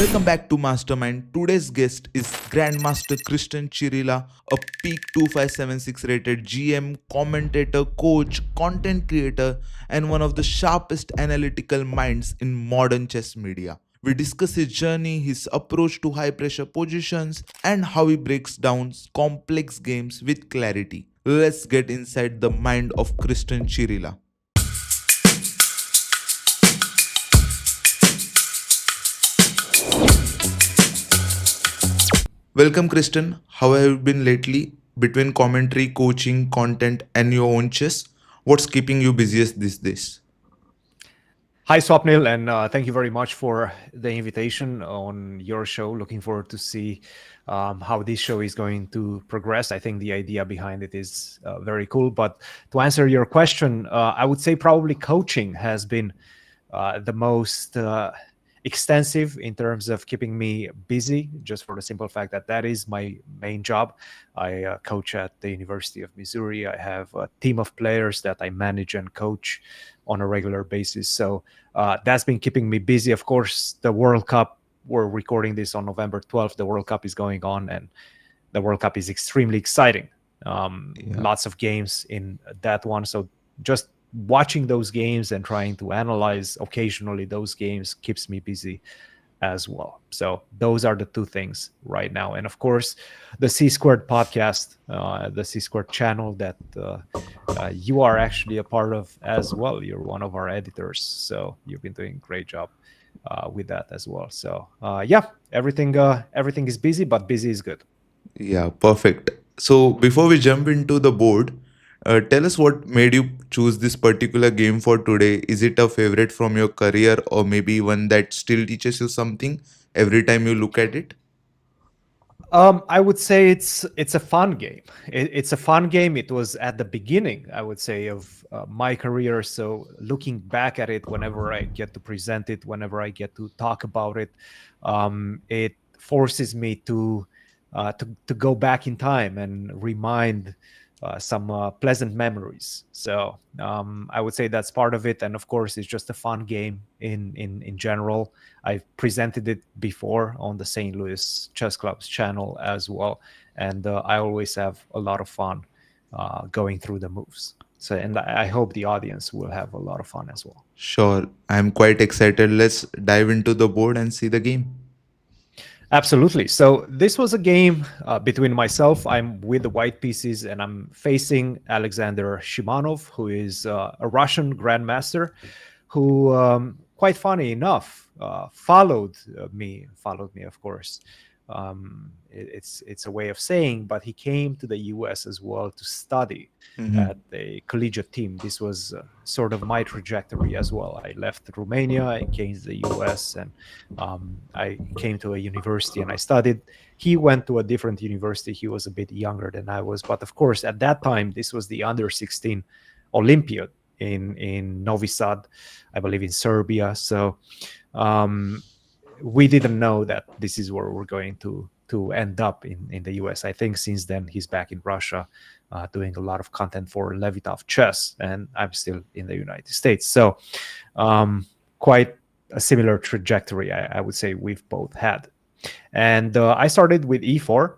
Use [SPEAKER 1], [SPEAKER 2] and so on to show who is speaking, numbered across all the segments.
[SPEAKER 1] Welcome back to Mastermind. Today's guest is Grandmaster Cristian Chirila, a peak 2576 rated GM, commentator, coach, content creator, and one of the sharpest analytical minds in modern chess media. We discuss his journey, his approach to high pressure positions, and how he breaks down complex games with clarity. Let's get inside the mind of Cristian Chirila. Welcome, Kristen. How have you been lately? Between commentary, coaching, content, and your own chess, what's keeping you busiest these days?
[SPEAKER 2] Hi, Swapnil, and thank you very much for the invitation on your show. Looking forward to see how this show is going to progress. I think the idea behind it is very cool. But to answer your question, I would say probably coaching has been the most extensive in terms of keeping me busy, just for the simple fact that that is my main job. I coach at the University of Missouri. I have a team of players that I manage and coach on a regular basis. So that's been keeping me busy. Of course, the World Cup, we're recording this on November 12th. The World Cup is going on, and the World Cup is extremely exciting.
[SPEAKER 1] Yeah,
[SPEAKER 2] Lots of games in that one. So just watching those games and trying to analyze occasionally those games keeps me busy as well. So those are the two things right now. And of course, the C Squared podcast, the C Squared channel that you are actually a part of as well. You're one of our editors, so you've been doing a great job with that as well. So yeah, everything is busy, but busy is good.
[SPEAKER 1] yeah, perfect. So before we jump into the board, tell us what made you choose this particular game for today. Is it a favorite from your career, or maybe one that still teaches you something every time you look at it?
[SPEAKER 2] I would say it's a fun game. It's a fun game. It was at the beginning, I would say, of my career. So looking back at it, whenever I get to present it, whenever I get to talk about it, it forces me to go back in time and remind some pleasant memories. So I would say that's part of it, and of course, it's just a fun game in general. I've presented it before on the St. Louis Chess Club's channel as well, and I always have a lot of fun going through the moves. So, and I hope the audience will have a lot of fun as well.
[SPEAKER 1] Sure, I'm quite excited. Let's dive into the board and see the game.
[SPEAKER 2] Absolutely. So this was a game between myself. I'm with the white pieces, and I'm facing Alexander Shimanov, who is a Russian grandmaster, who, quite funny enough, followed me, of course. It's a way of saying, but he came to the U.S. as well to study
[SPEAKER 1] Mhm.
[SPEAKER 2] at a collegiate team. This was sort of my trajectory as well. I left Romania, I came to the U.S., and I came to a university and I studied. He went to a different university. He was a bit younger than I was, but of course, at that time, this was the under 16 Olympiad in Novi Sad, I believe, in Serbia. So um, we didn't know that this is where we're going to end up in the US. I think since then he's back in Russia, doing a lot of content for Levitov Chess, and I'm still in the United States. So quite a similar trajectory, I would say we've both had. And I started with e4,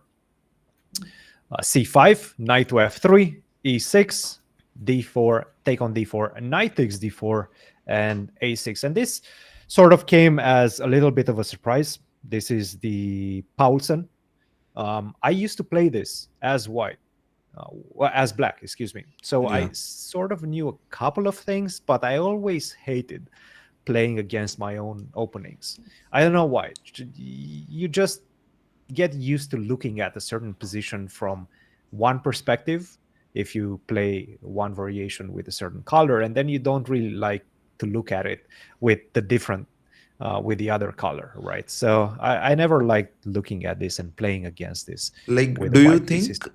[SPEAKER 2] c5, knight to f3, e6, d4, take on d4, knight takes d4, and a6. And this sort of came as a little bit of a surprise. This is the Paulsen. I used to play this as white, as black, excuse me. So I
[SPEAKER 1] Yeah.
[SPEAKER 2] sort of knew a couple of things, but I always hated playing against my own openings. I don't know why. You just get used to looking at a certain position from one perspective if you play one variation with a certain color, and then you don't really like to look at it with the different with the other color, right? So I never liked looking at this and playing against this
[SPEAKER 1] Like,
[SPEAKER 2] with the
[SPEAKER 1] do you
[SPEAKER 2] white pieces.
[SPEAKER 1] think,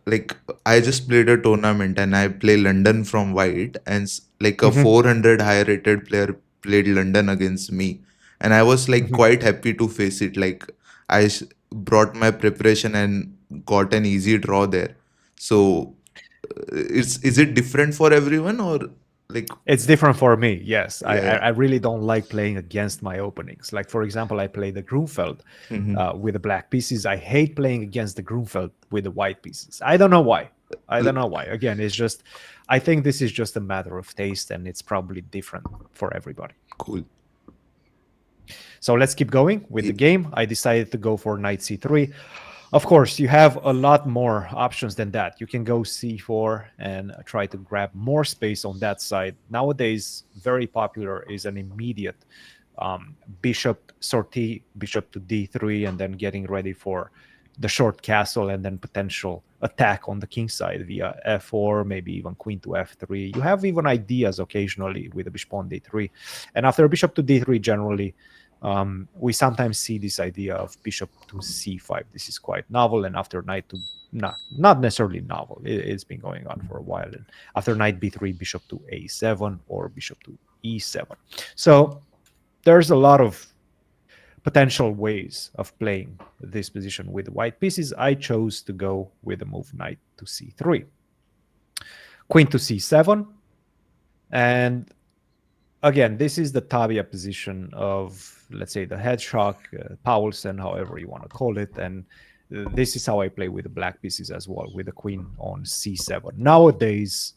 [SPEAKER 1] like, I just played a tournament and I play London from white, and like a
[SPEAKER 2] Mhm,
[SPEAKER 1] 400 high rated player played London against me, and I was like
[SPEAKER 2] mhm.
[SPEAKER 1] quite happy to face it. Like, brought my preparation and got an easy draw there. So, is it different for everyone, or Like,
[SPEAKER 2] It's different for me. Yes, I,
[SPEAKER 1] yeah,
[SPEAKER 2] I
[SPEAKER 1] yeah.
[SPEAKER 2] I really don't like playing against my openings. Like for example, I play the Grunfeld
[SPEAKER 1] Hmm.
[SPEAKER 2] with the black pieces. I hate playing against the Grunfeld with the white pieces. I don't know why. I don't know why. Again, it's just I think this is just a matter of taste, and it's probably different for everybody.
[SPEAKER 1] Cool.
[SPEAKER 2] So let's keep going with the
[SPEAKER 1] Ye-
[SPEAKER 2] game. I decided to go for knight c3. Of course, you have a lot more options than that. You can go c4 and try to grab more space on that side. Nowadays, very popular is an immediate bishop sortie, bishop to d3, and then getting ready for the short castle and then potential attack on the king side via f4, maybe even queen to f3. You have even ideas occasionally with a bishop on d3. And after bishop to d3, generally, we sometimes see this idea of bishop to c5. This is quite novel, and after knight to not necessarily novel. It's been going on for a while. And after knight b3, bishop to a7 or bishop to e7. So there's a lot of potential ways of playing this position with white pieces. I chose to go with the move knight to c3, queen to c7, and again, this is the Tabia position of, let's say, the hedgehog, Paulsen, however you want to call it. And this is how I play with the black pieces as well, with the queen on c7. Nowadays,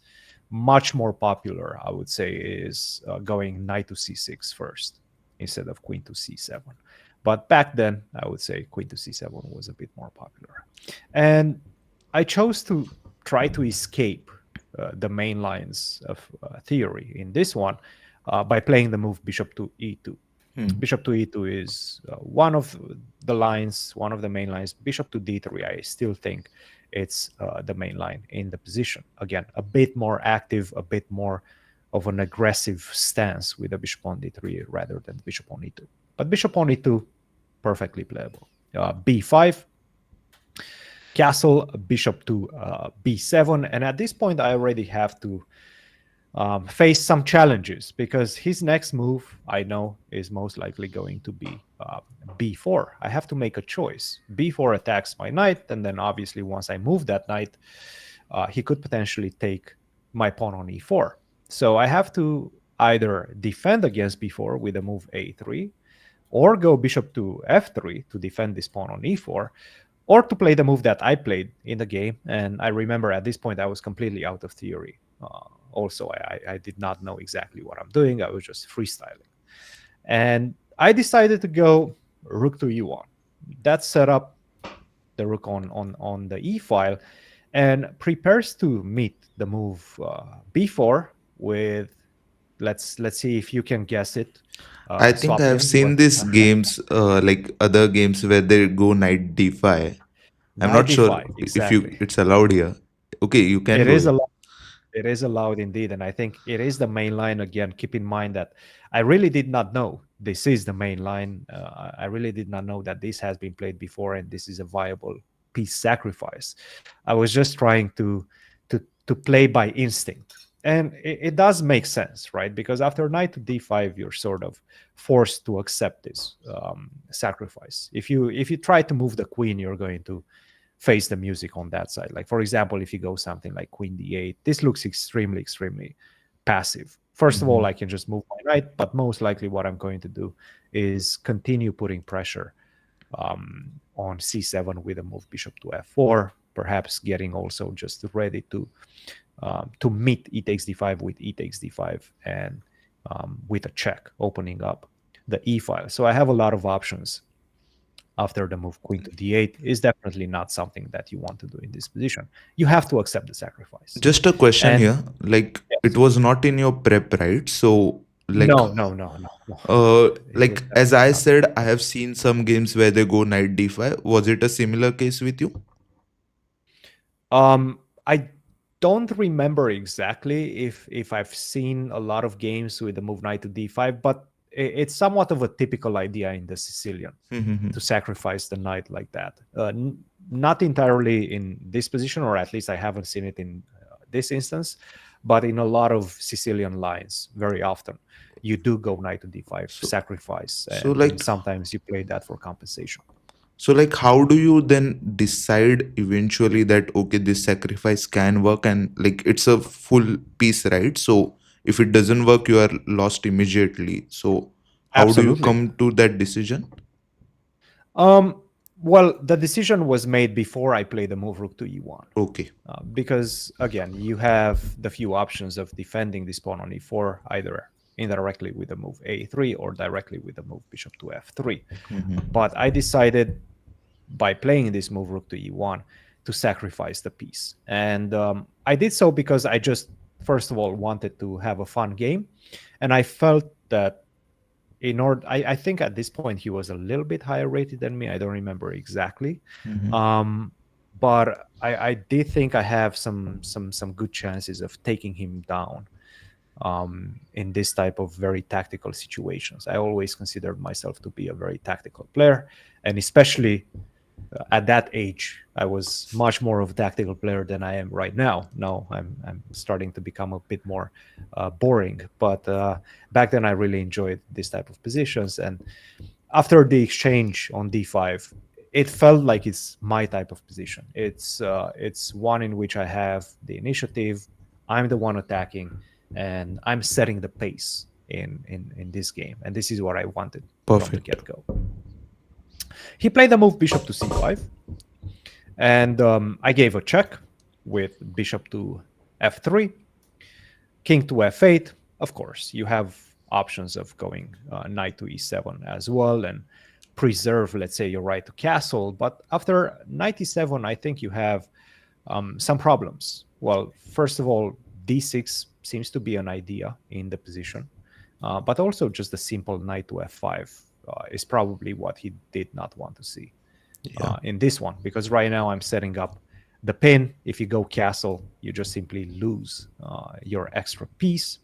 [SPEAKER 2] much more popular, I would say, is going knight to c6 first instead of queen to c7. But back then, I would say queen to c7 was a bit more popular. And I chose to try to escape the main lines of theory in this one by playing the move bishop to e2.
[SPEAKER 1] Hmm.
[SPEAKER 2] Bishop to e2 is one of the lines, one of the main lines. Bishop to d3, I still think it's the main line in the position. Again, a bit more active, a bit more of an aggressive stance with a bishop on d3 rather than bishop on e2. But bishop on e2, perfectly playable. b5, castle, bishop to b7. And at this point, I already have to face some challenges because his next move, I know, is most likely going to be b4. I have to make a choice. b4 attacks my knight, and then obviously, once I move that knight, he could potentially take my pawn on e4. So I have to either defend against b4 with a move a3, or go bishop to f3 to defend this pawn on e4, or to play the move that I played in the game. And I remember at this point I was completely out of theory. Also, I did not know exactly what I'm doing. I was just freestyling. And I decided to go rook to e1. That set up the rook on the e file and prepares to meet the move b4 with, let's see if you can guess it,
[SPEAKER 1] I think I have
[SPEAKER 2] Swapkin. What?
[SPEAKER 1] seen these games, like other games where they go knight d5. I'm
[SPEAKER 2] Knight
[SPEAKER 1] not sure
[SPEAKER 2] d5,
[SPEAKER 1] if you
[SPEAKER 2] exactly.
[SPEAKER 1] it's allowed here. Okay, you can
[SPEAKER 2] It
[SPEAKER 1] go
[SPEAKER 2] is
[SPEAKER 1] here.
[SPEAKER 2] a It is allowed indeed, and I think it is the main line. Again, keep in mind that I really did not know this is the main line. I really did not know that this has been played before, and this is a viable piece sacrifice. I was just trying to play by instinct, and it does make sense, right? Because after knight to d5, you're sort of forced to accept this sacrifice. If you try to move the queen, you're going to face the music on that side. Like, for example, if you go something like queen d8, this looks extremely, extremely passive. First of all,
[SPEAKER 1] Hmm.
[SPEAKER 2] I can just move my knight, but most likely what I'm going to do is continue putting pressure on c7 with a move bishop to f4, perhaps getting also just ready to meet e takes d5 with e takes d5 and with a check, opening up the e file. So I have a lot of options after the move queen to d8 is definitely not something that you want to do in this position. You have to accept the sacrifice.
[SPEAKER 1] Just a question
[SPEAKER 2] And
[SPEAKER 1] here. Like, it
[SPEAKER 2] yes,
[SPEAKER 1] was not in your prep, right? So, like,
[SPEAKER 2] no, no, no, no, no, no. It was
[SPEAKER 1] like as
[SPEAKER 2] definitely
[SPEAKER 1] I
[SPEAKER 2] not.
[SPEAKER 1] said, I have seen some games where they go knight d5. Was it a similar case with you?
[SPEAKER 2] I don't remember exactly if I've seen a lot of games with the move knight to d5, but it's somewhat of a typical idea in the Sicilian to sacrifice the knight like that. Not entirely in this position, or at least I haven't seen it in this instance, but in a lot of Sicilian lines, very often you do go knight to d5
[SPEAKER 1] So,
[SPEAKER 2] sacrifice,
[SPEAKER 1] so
[SPEAKER 2] and
[SPEAKER 1] like,
[SPEAKER 2] sometimes you play that for compensation.
[SPEAKER 1] how do you then decide eventually that okay, this sacrifice can work and like it's a full piece, right? So If it doesn't work, you are lost immediately. So how do you
[SPEAKER 2] Absolutely.
[SPEAKER 1] come to that decision?
[SPEAKER 2] Um, well, the decision was made before I played the move rook to e1.
[SPEAKER 1] Okay.
[SPEAKER 2] Because again, you have the few options of defending this pawn on e4, either indirectly with the move a3 or directly with the move bishop to f3.
[SPEAKER 1] Mm-hmm.
[SPEAKER 2] But I decided by playing this move rook to e1 to sacrifice the piece. And I did so because I just, first of all, wanted to have a fun game. And I felt that in order, I think at this point he was a little bit higher rated than me. I don't remember exactly.
[SPEAKER 1] Mm-hmm.
[SPEAKER 2] Um, but I did think I have some good chances of taking him down in this type of very tactical situations. I always considered myself to be a very tactical player, and especially at that age, I was much more of a tactical player than I am right now. Now I'm starting to become a bit more boring, but back then I really enjoyed this type of positions. And after the exchange on d5, it felt like it's my type of position. It's one in which I have the initiative. I'm the one attacking, and I'm setting the pace in this game. And this is what I wanted from the
[SPEAKER 1] Perfect.
[SPEAKER 2] get-go. He played the move bishop to c5, and I gave a check with bishop to f3, king to f8. Of course, you have options of going knight to e7 as well and preserve, let's say, your right to castle. But after knight e7, I think you have some problems. Well, first of all, d6 seems to be an idea in the position, but also just a simple knight to f5 is probably what he did not want to see
[SPEAKER 1] Yeah.
[SPEAKER 2] in this one, because right now I'm setting up the pin. If you go castle, you just simply lose your extra piece.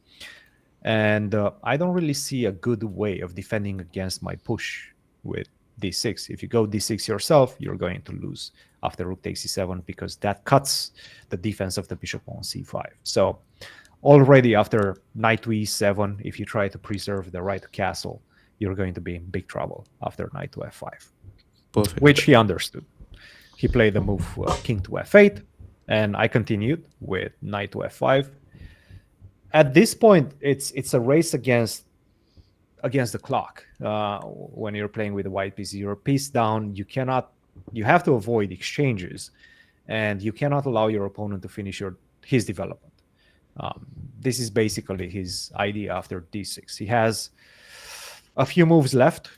[SPEAKER 2] And I don't really see a good way of defending against my push with d6. If you go d6 yourself, you're going to lose after rook takes e7, because that cuts the defense of the bishop on c5. So already after knight to e7, if you try to preserve the right to castle, you're going to be in big trouble after knight to f5,
[SPEAKER 1] Perfect.
[SPEAKER 2] which he understood. He played the move king to f8, and I continued with knight to f5. At this point, it's a race against the clock. When you're playing with a white piece, you're a piece down. You have to avoid exchanges, and you cannot allow your opponent to finish his development. Um, this is basically his idea after d6. He has a few moves left.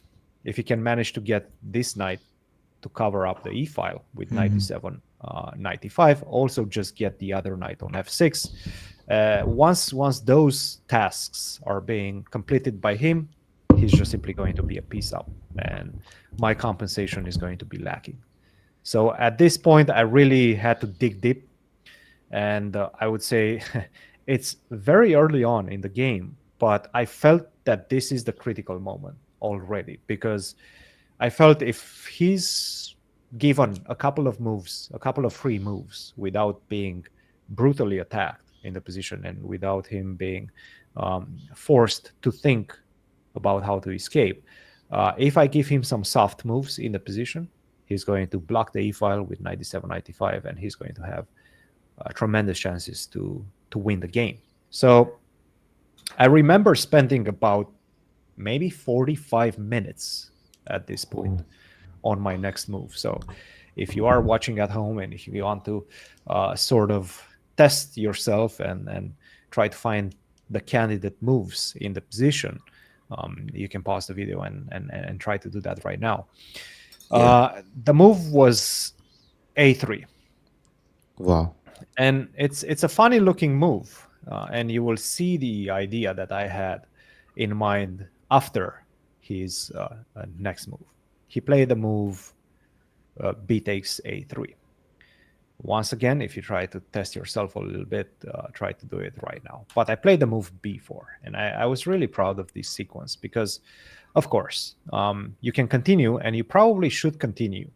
[SPEAKER 2] If he can manage to get this knight to cover up the e file with knight
[SPEAKER 1] Mm-hmm.
[SPEAKER 2] e7, knight e5, also just get the other knight on f6. Once those tasks are being completed by him, he's just simply going to be a piece up, and my compensation is going to be lacking. So at this point, I really had to dig deep, and I would say it's very early on in the game, but I felt that this is the critical moment already, because I felt if he's given a couple of moves, a couple of free moves without being brutally attacked in the position, and without him being forced to think about how to escape, if I give him some soft moves in the position, he's going to block the e file with 97, 95, and he's going to have tremendous chances to win the game. So I remember spending about maybe 45 minutes at this point
[SPEAKER 1] Oh,
[SPEAKER 2] on my next move. So if you are watching at home and if you want to sort of test yourself and try to find the candidate moves in the position, you can pause the video and try to do that right now.
[SPEAKER 1] yeah.
[SPEAKER 2] The move was a3,
[SPEAKER 1] Wow.
[SPEAKER 2] and it's a funny looking move, and you will see the idea that I had in mind after his next move. He played the move b takes a3. Once again, if you try to test yourself a little bit, try to do it right now. But I played the move b4, and I was really proud of this sequence because, of course, you can continue, and you probably should continue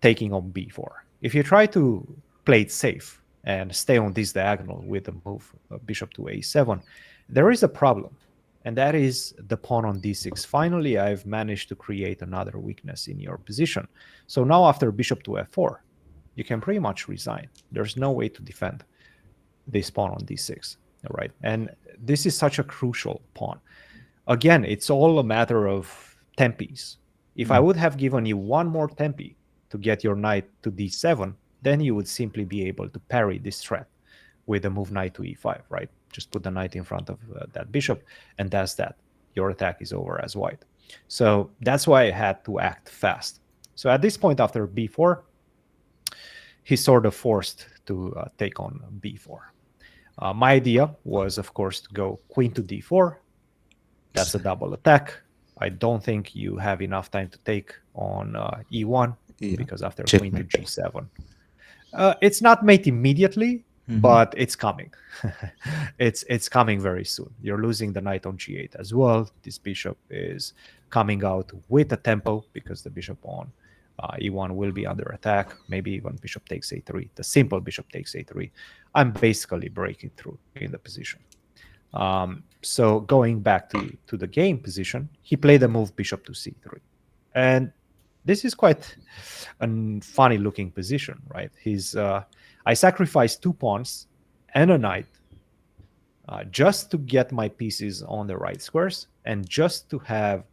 [SPEAKER 2] taking on b4. If you try to play it safe and stay on this diagonal with the move bishop to a7, there is a problem, and that is the pawn on d6. Finally, I've managed to create another weakness in your position. So now after bishop to f4, you can pretty much resign. There's no way to defend this pawn on d6. right? And this is such a crucial pawn. Again, it's all a matter of tempis. If I would have given you one more tempi to get your knight to d7, then you would simply be able to parry this threat with the move knight to e5, right? Just put the knight in front of that bishop, and that's that. Your attack is over as white. So that's why I had to act fast. So at this point, after b4, he's sort of forced to take on b4. My idea was, of course, to go queen to d4. That's a double attack. I don't think you have enough time to take on e1
[SPEAKER 1] Yeah.
[SPEAKER 2] because after queen to
[SPEAKER 1] Checkmate.
[SPEAKER 2] g7, it's not mate immediately, but it's coming. It's coming very soon. You're losing the knight on g8 as well. This bishop is coming out with a tempo because the bishop on e1 will be under attack. Maybe even bishop takes a3. The simple bishop takes a3. I'm basically breaking through in the position. So going back to the game position, he played a move bishop to c3. And this is quite a funny looking position, right? I sacrificed 2 pawns and a knight just to get my pieces on the right squares and just to have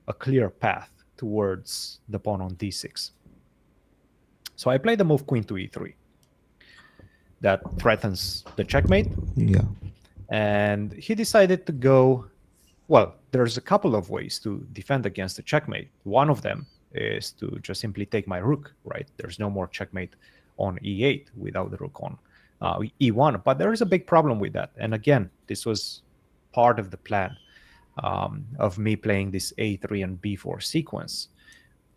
[SPEAKER 2] a clear path towards the pawn on d6. So I played the move queen to e3. That threatens the checkmate.
[SPEAKER 1] Yeah.
[SPEAKER 2] And he decided to go, well, there's a couple of ways to defend against the checkmate. One of them is to just simply take my rook, right? There's no more checkmate on e8 without the rook on e1. But there is a big problem with that. And again, this was part of the plan of me playing this a3 and b4 sequence,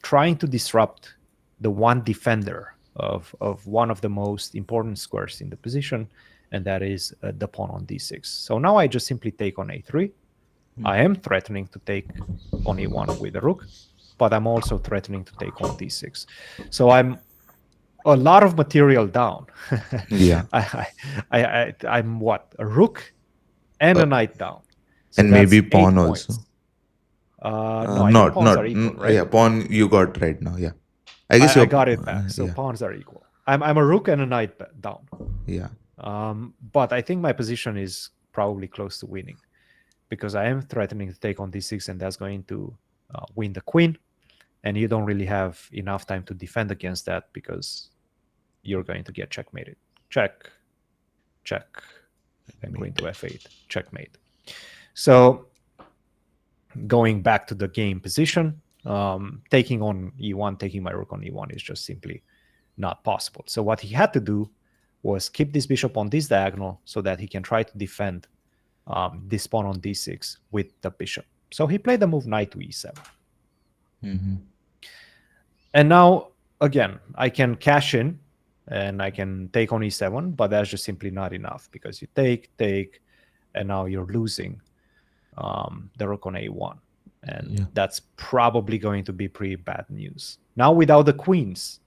[SPEAKER 2] trying to disrupt the one defender of one of the most important squares in the position, and that is the pawn on d6. So now I just simply take on a3. I am threatening to take on e1 with the rook, but I'm also threatening to take on d6. So I'm a lot of material down.
[SPEAKER 1] Yeah.
[SPEAKER 2] I'm what? A rook and a knight down. So
[SPEAKER 1] And
[SPEAKER 2] that's
[SPEAKER 1] maybe
[SPEAKER 2] 8
[SPEAKER 1] pawn
[SPEAKER 2] points.
[SPEAKER 1] also.
[SPEAKER 2] No, I think pawns are equal, right?
[SPEAKER 1] Yeah, pawn you got right now. Yeah. I guess
[SPEAKER 2] I
[SPEAKER 1] you're
[SPEAKER 2] got it back. So
[SPEAKER 1] yeah.
[SPEAKER 2] pawns are equal. I'm a rook and a knight down.
[SPEAKER 1] Yeah.
[SPEAKER 2] But I think my position is probably close to winning because I am threatening to take on d6, and that's going to win the queen. And you don't really have enough time to defend against that because you're going to get checkmated. Check, check, and queen to f8, checkmate. So going back to the game position, taking on e1, taking my rook on e1 is just simply not possible. So what he had to do was keep this bishop on this diagonal so that he can try to defend this pawn on d6 with the bishop. So he played the move knight to e7. And now, again, I can cash in and I can take on e7, but that's just simply not enough because you take, and now you're losing the rook on a1. And that's probably going to be pretty bad news. Now, without the queens,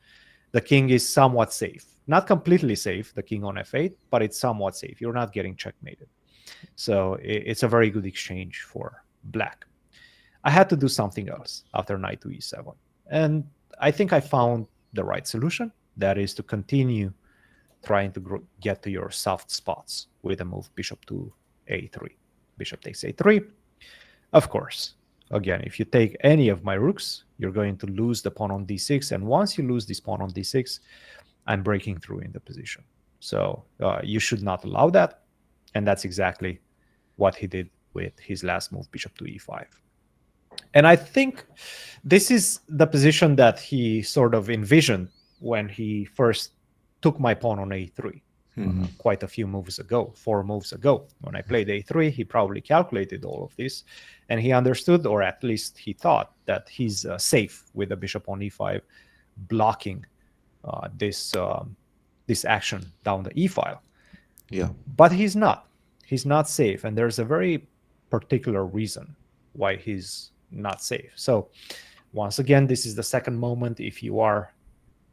[SPEAKER 2] the king is somewhat safe. Not completely safe, the king on f8, but it's somewhat safe. You're not getting checkmated. So it's a very good exchange for black. I had to do something else after knight to e7. And I think I found the right solution. That is to continue trying to get to your soft spots with a move bishop to a3. Bishop takes a3. Of course, again, if you take any of my rooks, you're going to lose the pawn on d6. And once you lose this pawn on d6, I'm breaking through in the position. So you should not allow that. And that's exactly what he did with his last move, bishop to e5. And I think this is the position that he sort of envisioned when he first took my pawn on a3. Quite a few moves ago, 4 moves ago. When I played a3, he probably calculated all of this, and he understood, or at least he thought, that he's safe with the bishop on e5, blocking this action down the e file.
[SPEAKER 1] Yeah.
[SPEAKER 2] But he's not. He's not safe, and there's a very particular reason why he's not safe. So once again, this is the second moment. If you are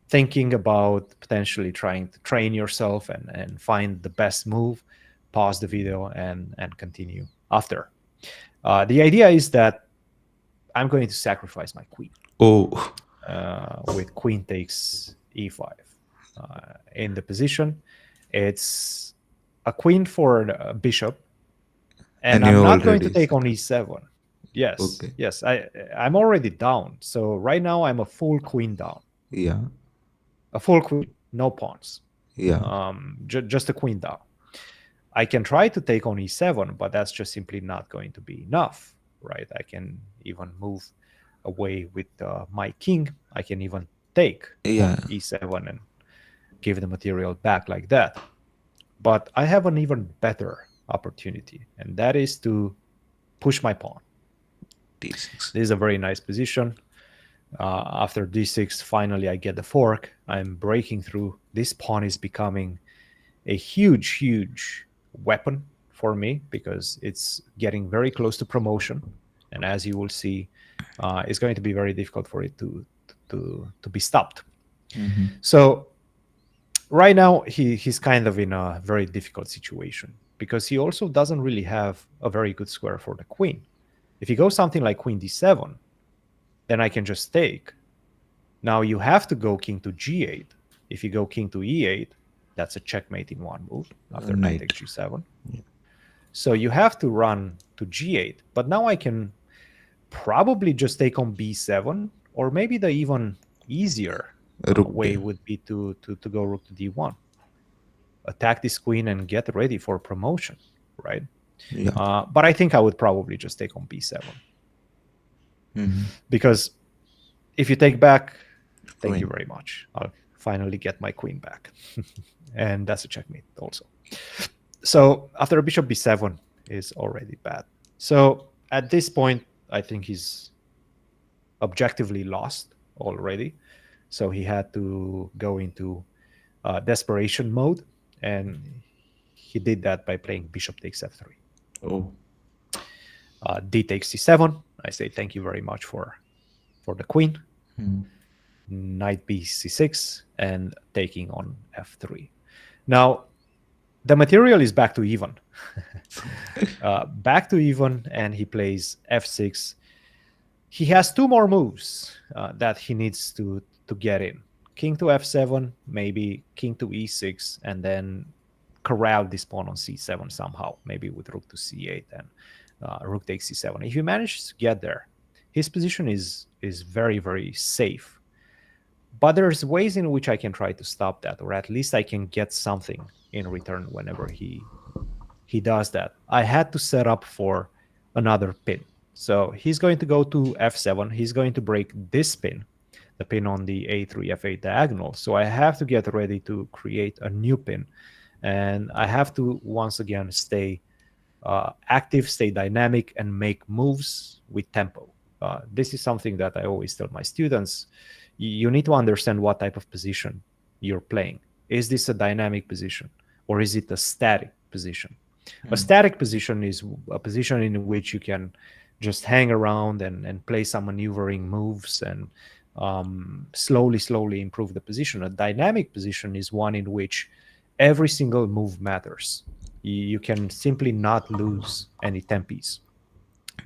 [SPEAKER 2] thinking about potentially trying to train yourself and find the best move, pause the video and continue after. The idea is that I'm going to sacrifice my queen. With queen takes e5 in the position. It's a queen for a bishop, and
[SPEAKER 1] And you
[SPEAKER 2] I'm not going to
[SPEAKER 1] already
[SPEAKER 2] take
[SPEAKER 1] set
[SPEAKER 2] on
[SPEAKER 1] up.
[SPEAKER 2] e7. Yes,
[SPEAKER 1] Okay.
[SPEAKER 2] yes, I'm already down. So right now I'm a full queen down,
[SPEAKER 1] Yeah.
[SPEAKER 2] a full queen, no pawns,
[SPEAKER 1] Yeah.
[SPEAKER 2] just a queen down. I can try to take on e7, but that's just simply not going to be enough, right? I can even move away with my king. I can even take
[SPEAKER 1] Yeah.
[SPEAKER 2] on e7 and give the material back like that. But I have an even better opportunity, and that is to push my pawn.
[SPEAKER 1] D6.
[SPEAKER 2] This is a very nice position. After d6, finally I get the fork. I'm breaking through. This pawn is becoming a huge, huge weapon for me because it's getting very close to promotion, and as you will see, it's going to be very difficult for it to be stopped.
[SPEAKER 1] Mm-hmm.
[SPEAKER 2] So right now he's kind of in a very difficult situation because he also doesn't really have a very good square for the queen. If he goes something like queen d7, then I can just take. Now you have to go king to g8. If you go king to e8, that's a checkmate in one move after knight
[SPEAKER 1] Knight.
[SPEAKER 2] takes g7.
[SPEAKER 1] Yeah.
[SPEAKER 2] So you have to run to g8. But now I can probably just take on b7, or maybe the even easier
[SPEAKER 1] Rook
[SPEAKER 2] way
[SPEAKER 1] D.
[SPEAKER 2] would be to go rook to d1, attack this queen and get ready for promotion, right?
[SPEAKER 1] Yeah.
[SPEAKER 2] But I think I would probably just take on b7
[SPEAKER 1] Mm-hmm.
[SPEAKER 2] because if you take back, thank you
[SPEAKER 1] Queen.
[SPEAKER 2] very much. I'll finally get my queen back, and that's a checkmate also. So after bishop b7 is already bad. So at this point, I think he's objectively lost already. So he had to go into desperation mode, and he did that by playing bishop takes f3.
[SPEAKER 1] Oh.
[SPEAKER 2] D takes c7. I say thank you very much for the queen.
[SPEAKER 1] Mm.
[SPEAKER 2] Knight b c6 and taking on f3. Now the material is back to even. Back to even, and he plays f6. He has two more moves that he needs to get in. King to f7, maybe king to e6, and then corral this pawn on c7 somehow, maybe with rook to c8 and rook takes c7. If he manages to get there, his position is very, very safe. But there's ways in which I can try to stop that, or at least I can get something in return whenever he does that. I had to set up for another pin. So he's going to go to f7. He's going to break this pin, the pin on the a3, f8 diagonal. So I have to get ready to create a new pin. And I have to, once again, stay active, stay dynamic, and make moves with tempo. This is something that I always tell my students. You need to understand what type of position you're playing. Is this a dynamic position, or is it a static position? A
[SPEAKER 1] Mm.
[SPEAKER 2] static position is a position in which you can just hang around and play some maneuvering moves and slowly improve the position. A dynamic position is one in which every single move matters. You can simply not lose any tempis.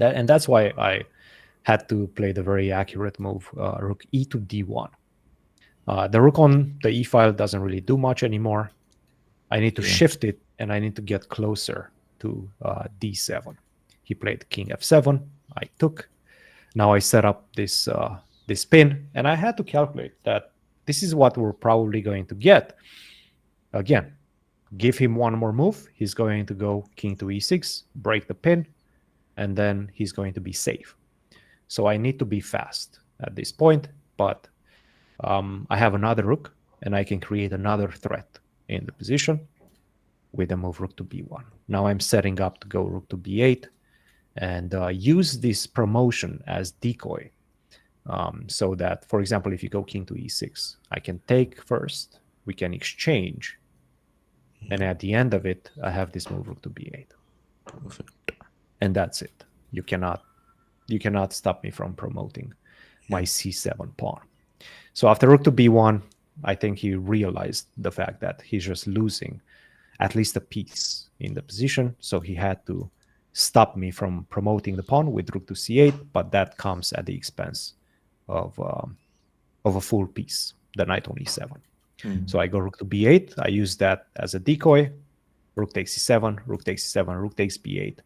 [SPEAKER 2] And that's why I had to play the very accurate move, rook e to d1. The rook on the e file doesn't really do much anymore. I need to
[SPEAKER 1] Yeah.
[SPEAKER 2] shift it, and I need to get closer to d7. He played king f7. I took. Now I set up this pin, and I had to calculate that this is what we're probably going to get. Again, give him one more move. He's going to go king to e6, break the pin, and then he's going to be safe. So I need to be fast at this point, but I have another rook, and I can create another threat in the position with a move rook to b1. Now I'm setting up to go rook to b8 and use this promotion as decoy. So that, for example, if you go king to e6, I can take first, we can exchange, and at the end of it, I have this move rook to b8,
[SPEAKER 1] Perfect.
[SPEAKER 2] and that's it. You cannot stop me from promoting
[SPEAKER 1] Yeah.
[SPEAKER 2] my c7 pawn. So after rook to b1, I think he realized the fact that he's just losing at least a piece in the position. So he had to stop me from promoting the pawn with rook to c8, but that comes at the expense of a full piece, the knight on e7.
[SPEAKER 1] Mm.
[SPEAKER 2] So I go rook to b8. I use that as a decoy. rook takes e7, rook takes e7, rook takes b8.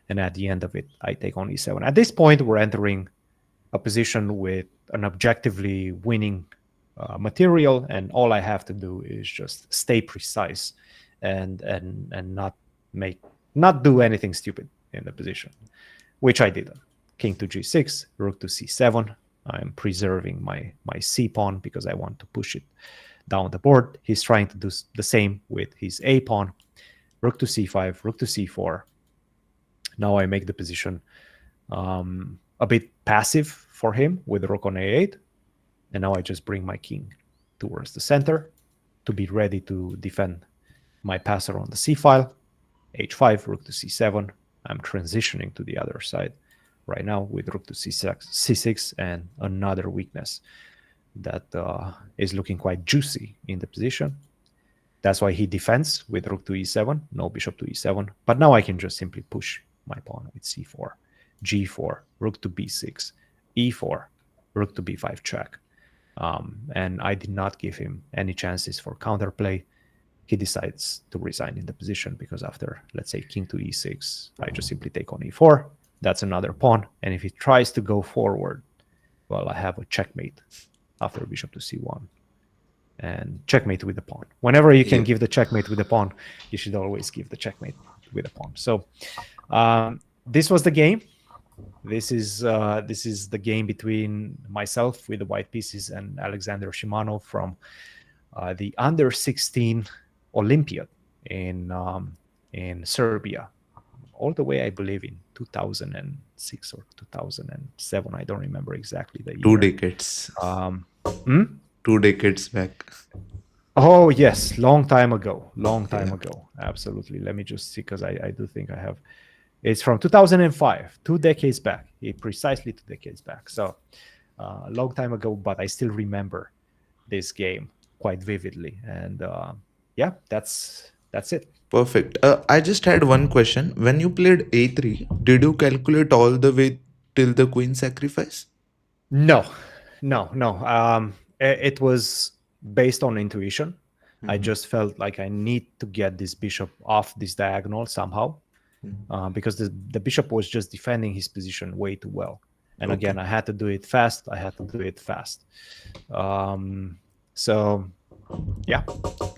[SPEAKER 2] And at the end of it, I take on e7. At this point, we're entering a position with an objectively winning material, and all I have to do is just stay precise and not do anything stupid in the position, which I didn't. King to g6, rook to c7. I'm preserving my c pawn because I want to push it down the board. He's trying to do the same with his a pawn. Rook to c5, rook to c4. Now I make the position a bit passive for him with rook on a8. And now I just bring my king towards the center to be ready to defend my passer on the c file. h5, rook to c7. I'm transitioning to the other side right now with rook to c6 and another weakness that is looking quite juicy in the position. That's why he defends with rook to e7, no bishop to e7. But now I can just simply push my pawn with c4, g4, rook to b6, e4, rook to b5 check. And I did not give him any chances for counterplay. He decides to resign in the position because after, let's say, king to e6, I just simply take on e4. That's another pawn. And if he tries to go forward, well, I have a checkmate after bishop to c1. And checkmate with the pawn. Whenever you can give the checkmate with the pawn, you should always give the checkmate with the pawn. So this was the game. This is the game between myself with the white pieces and Alexander Shimano from the under 16 Olympiad in Serbia, all the way, I believe, in 2006 or 2007. I don't remember exactly the year.
[SPEAKER 1] 2 decades. 2 decades back.
[SPEAKER 2] Oh, yes. Long time ago. Absolutely. Let me just see, because I do think I have. It's from 2005, 2 decades back. Precisely 2 decades back. So a long time ago, but I still remember this game quite vividly. And yeah, that's it.
[SPEAKER 1] Perfect. I just had one question. When you played a3, did you calculate all the way till the queen sacrifice?
[SPEAKER 2] No. It was based on intuition. I just felt like I need to get this bishop off this diagonal somehow, because the bishop was just defending his position way too well. And again, I had to do it fast. So yeah.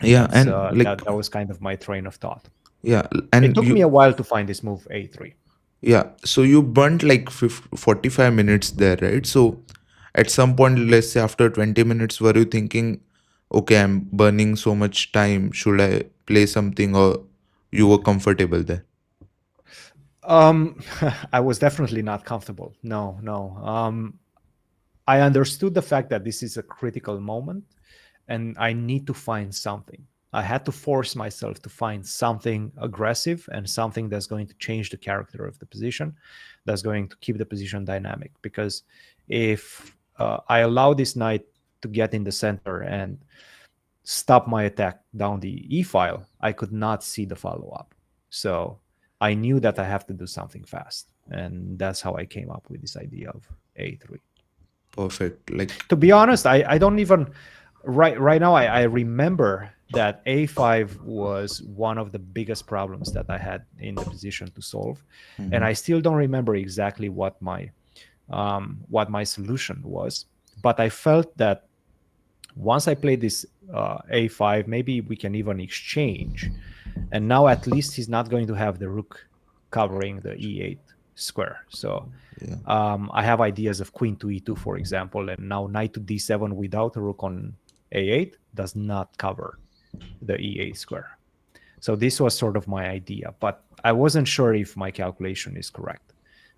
[SPEAKER 1] Yeah, and
[SPEAKER 2] that was kind of my train of thought.
[SPEAKER 1] Yeah, and
[SPEAKER 2] it took me a while to find this move a3.
[SPEAKER 1] Yeah, so you burnt like 45 minutes there, right? So at some point, let's say after 20 minutes, were you thinking, okay, I'm burning so much time, should I play something, or you were comfortable there?
[SPEAKER 2] I was definitely not comfortable. No. I understood the fact that this is a critical moment and I need to find something. I had to force myself to find something aggressive and something that's going to change the character of the position, that's going to keep the position dynamic. Because if I allow this knight to get in the center and stop my attack down the e file, I could not see the follow-up. So I knew that I have to do something fast. And that's how I came up with this idea of a3.
[SPEAKER 1] Perfect. Like,
[SPEAKER 2] to be honest, I don't even right now I remember that a5 was one of the biggest problems that I had in the position to solve. And I still don't remember exactly what my solution was, but I felt that once I played this a5, maybe we can even exchange. And now at least he's not going to have the rook covering the e8 square. So I have ideas of queen to e2, for example, and now knight to d7 without a rook on a8 does not cover the e8 square. So this was sort of my idea, but I wasn't sure if my calculation is correct.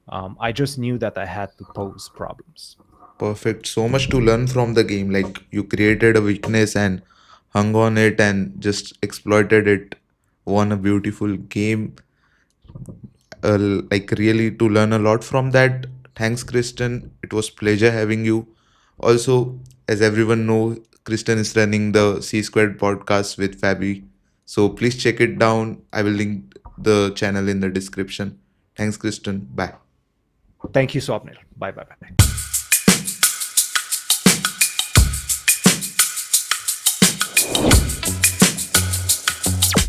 [SPEAKER 2] I just knew that I had to pose problems.
[SPEAKER 1] Perfect. So much to learn from the game. Like, you created a weakness and hung on it and just exploited it. Won a beautiful game. Like, really to learn a lot from that. Thanks, Kristen. It was pleasure having you. Also, as everyone know, Kristen is running the C Squared podcast with Fabi. So please check it down. I will link the channel in the description. Thanks, Kristen. Bye.
[SPEAKER 2] Thank you, Swapnil. Bye.